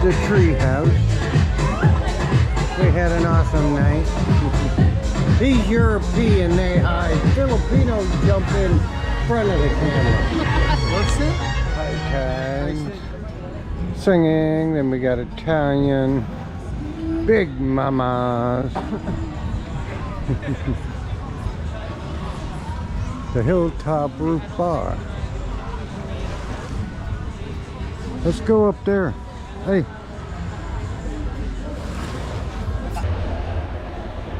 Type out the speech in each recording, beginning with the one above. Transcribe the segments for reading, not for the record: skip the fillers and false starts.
the treehouse. We had an awesome night. He's European, they hide. Filipinos jump in front of the camera. What's it? High time. Singing, then we got Italian. Big mamas. The Hilltop Roof Bar. Let's go up there. Hey.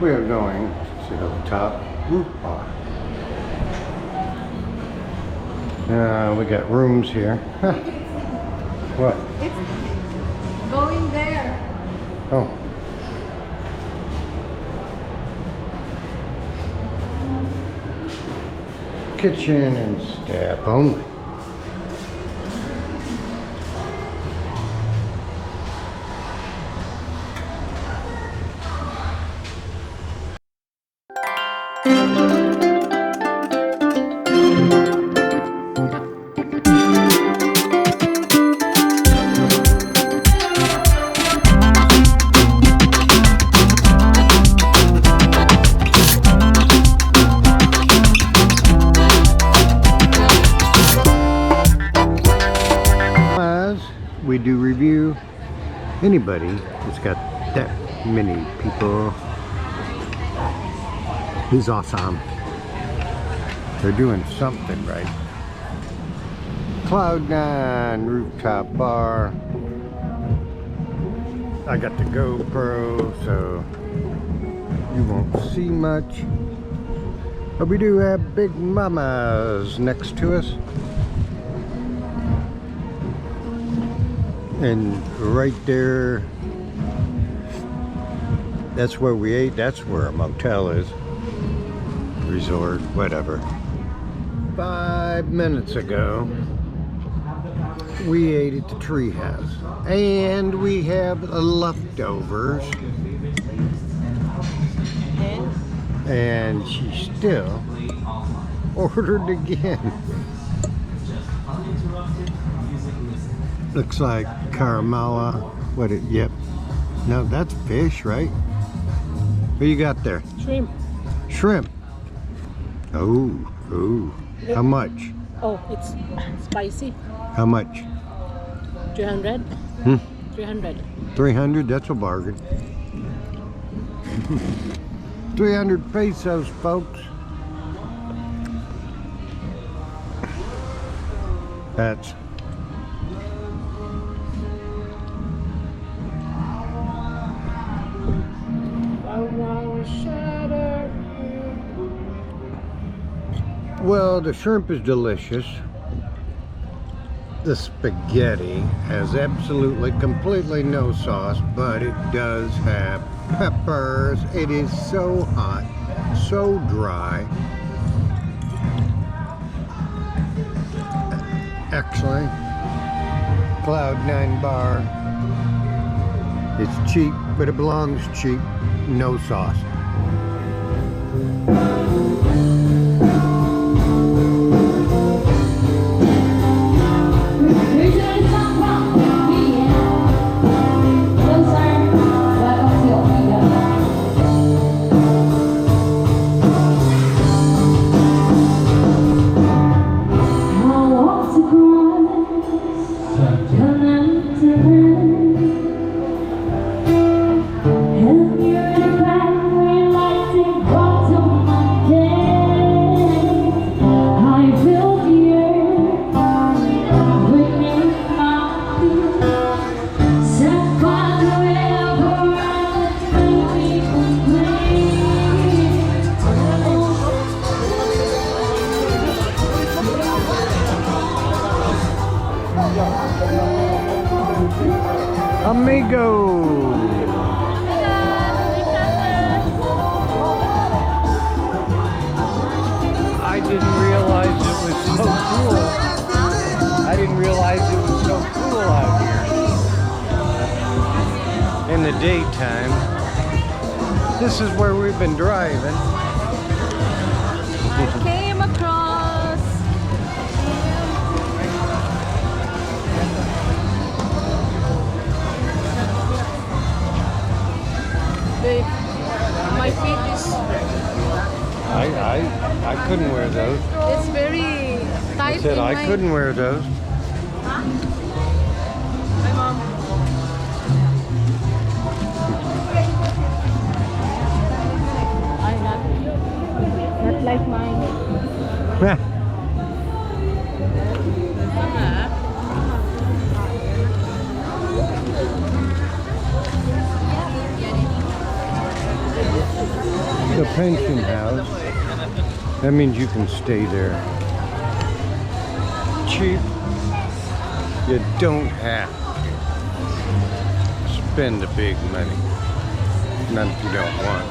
We are going to Hilltop Roof Bar. We got rooms here. What? It's going there. Oh. Kitchen and staff only. We do review anybody that's got that many people is awesome. They're doing something right. Cloud9 rooftop bar. I got the GoPro, so you won't see much. But we do have big mamas next to us. And right there, that's where we ate. That's where a motel is. Resort, whatever. 5 minutes ago, we ate at the treehouse. And we have leftovers. And she still ordered again. Looks like caramella. What it? Yep. No, that's fish, right? What you got there? Shrimp. Shrimp. Oh, oh. How much? Oh, it's spicy. How much? 300. 300. 300. That's a bargain. 300 pesos, folks. That's. Well, the shrimp is delicious. The spaghetti has absolutely, completely no sauce, but it does have peppers. It is so hot, so dry. Excellent. Cloud9 bar. It's cheap, but it belongs cheap. No sauce. Amigo. I didn't realize it was so cool. I didn't realize it was so cool out here. In the daytime. This is where we've been driving. I came across. I couldn't wear those. It's very tight. I said I couldn't wear those. Hi, Mom. I not like mine. The pension house. That means you can stay there. Cheap. You don't have to spend the big money. Not if you don't want.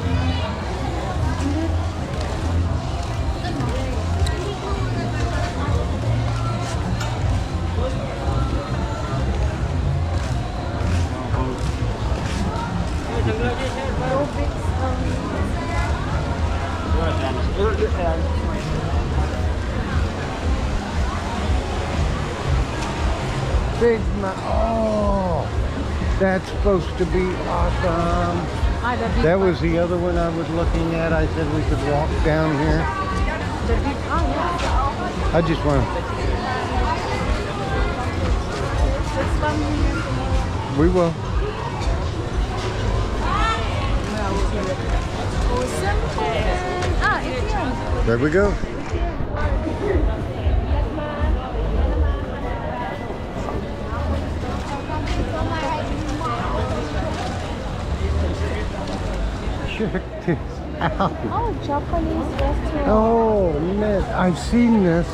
Big oh, that's supposed to be awesome. That was the other one I was looking at. I said we could walk down here. I just want to. We will. There we go. Check this out. Oh, Japanese restaurant. Oh man, I've seen this.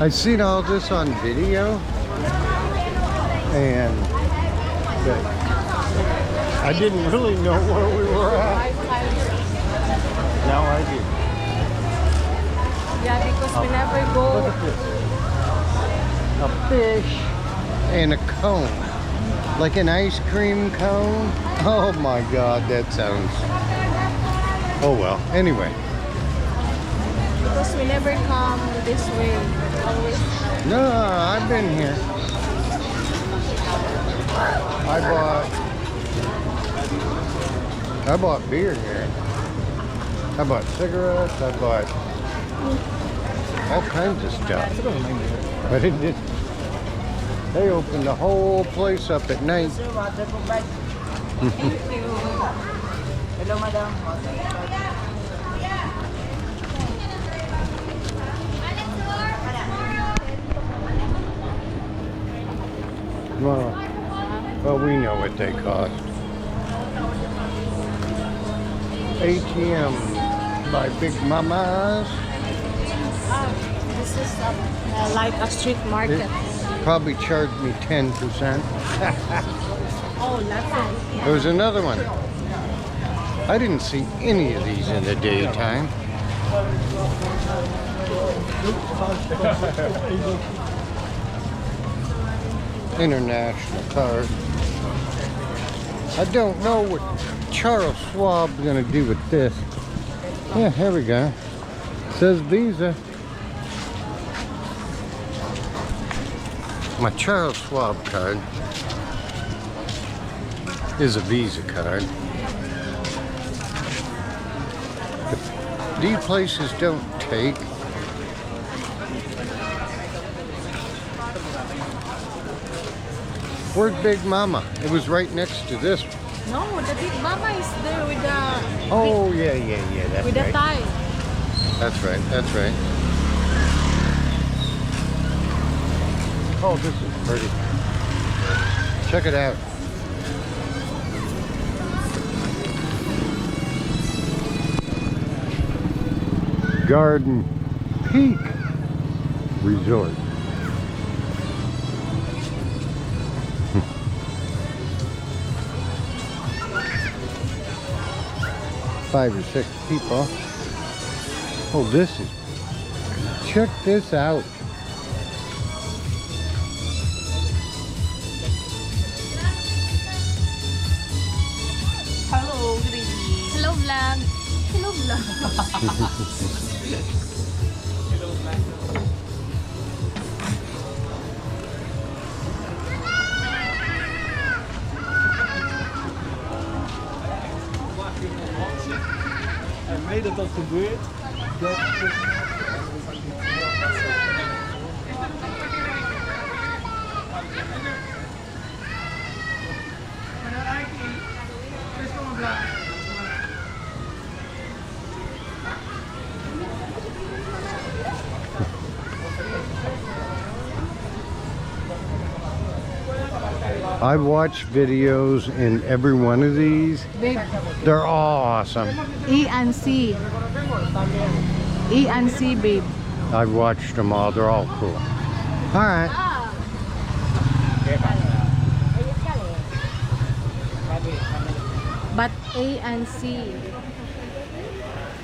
I've seen all this on video, and I didn't really know where we were at. Now I do. Yeah, because we never go. Look at this. A fish and a cone. Like an ice cream cone. Oh my God, that sounds... Oh well, anyway. Because we never come this way. Always. No, I've been here. I bought beer here. I bought cigarettes. I bought all kinds of stuff. But it did. They opened the whole place up at night. Thank you. Hello, madam. Well, we know what they cost. ATM by Big Mama's. This is like a street market. Probably charged me 10%. Oh, nothing. There was another one. I didn't see any of these in the daytime. International card. I don't know what Charles Schwab's gonna do with this. Yeah, here we go. It says Visa. My Charles Schwab card is a Visa card. But these places don't take. Where's Big Mama? It was right next to this. No, the Big Mama is there with the... Oh, yeah, that's with right. the tie. That's right, that's right. Oh, this is pretty. Check it out. Garden Peak Resort. 5 or 6 people. Oh, this is... Check this out. Hello, good evening. Hello, vlog. Hello, vlog. I made het op de beurt. I've watched videos in every one of these. Babe, They're all awesome. E and C. E and C, babe. I've watched them all. They're all cool. All right. But A and C.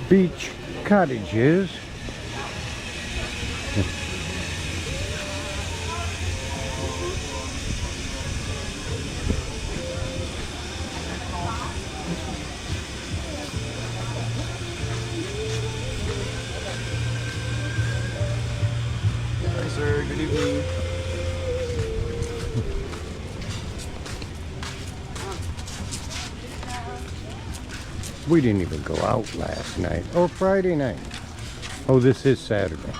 Beach cottages. Hi sir, good evening. We didn't even go out last night or Friday night. Oh, this is Saturday.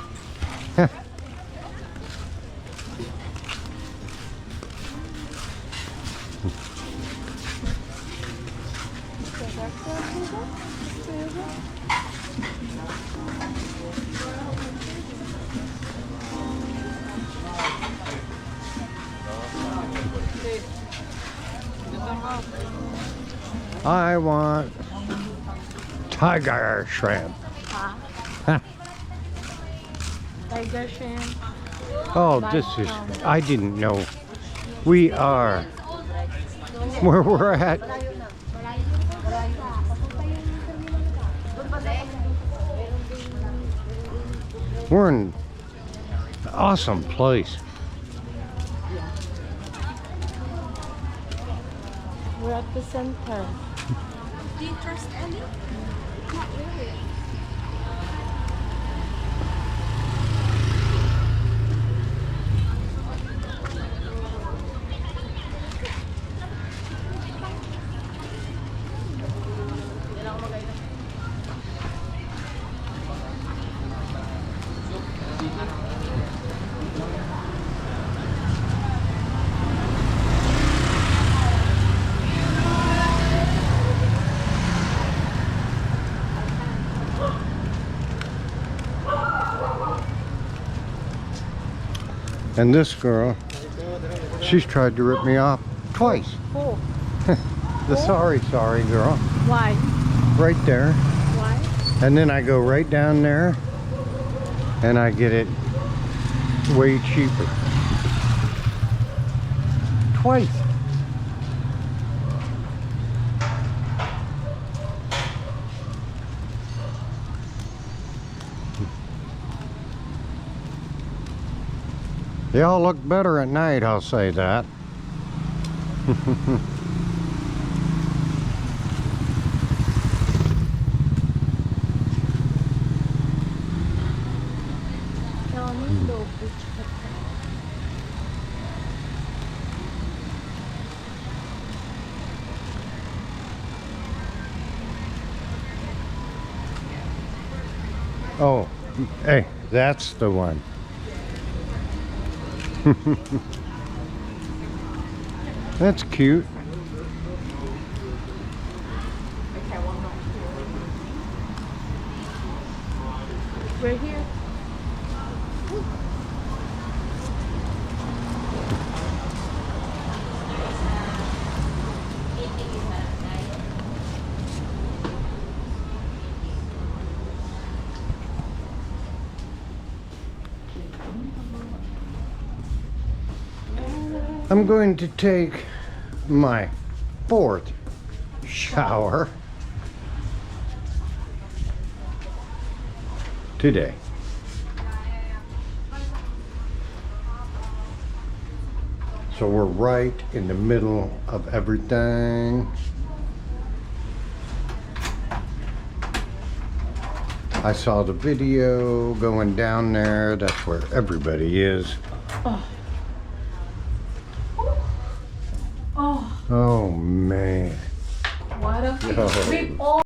I want tiger shrimp. Tiger shrimp. Oh, this is, I didn't know. We are where we're at. We're in an awesome place. We're at the center. Do you trust Ellie? Not really. And this girl, she's tried to rip me off twice. Oh, The sorry girl, why? right there. Why? And then I go right down there and I get it way cheaper. Twice. They all look better at night, I'll say that. Nido beach. Oh, hey, that's the one. That's cute. We're here. I'm going to take my 4th shower today. So we're right in the middle of everything. I saw the video going down there. That's where everybody is. Oh, Oh man. what a Oh. big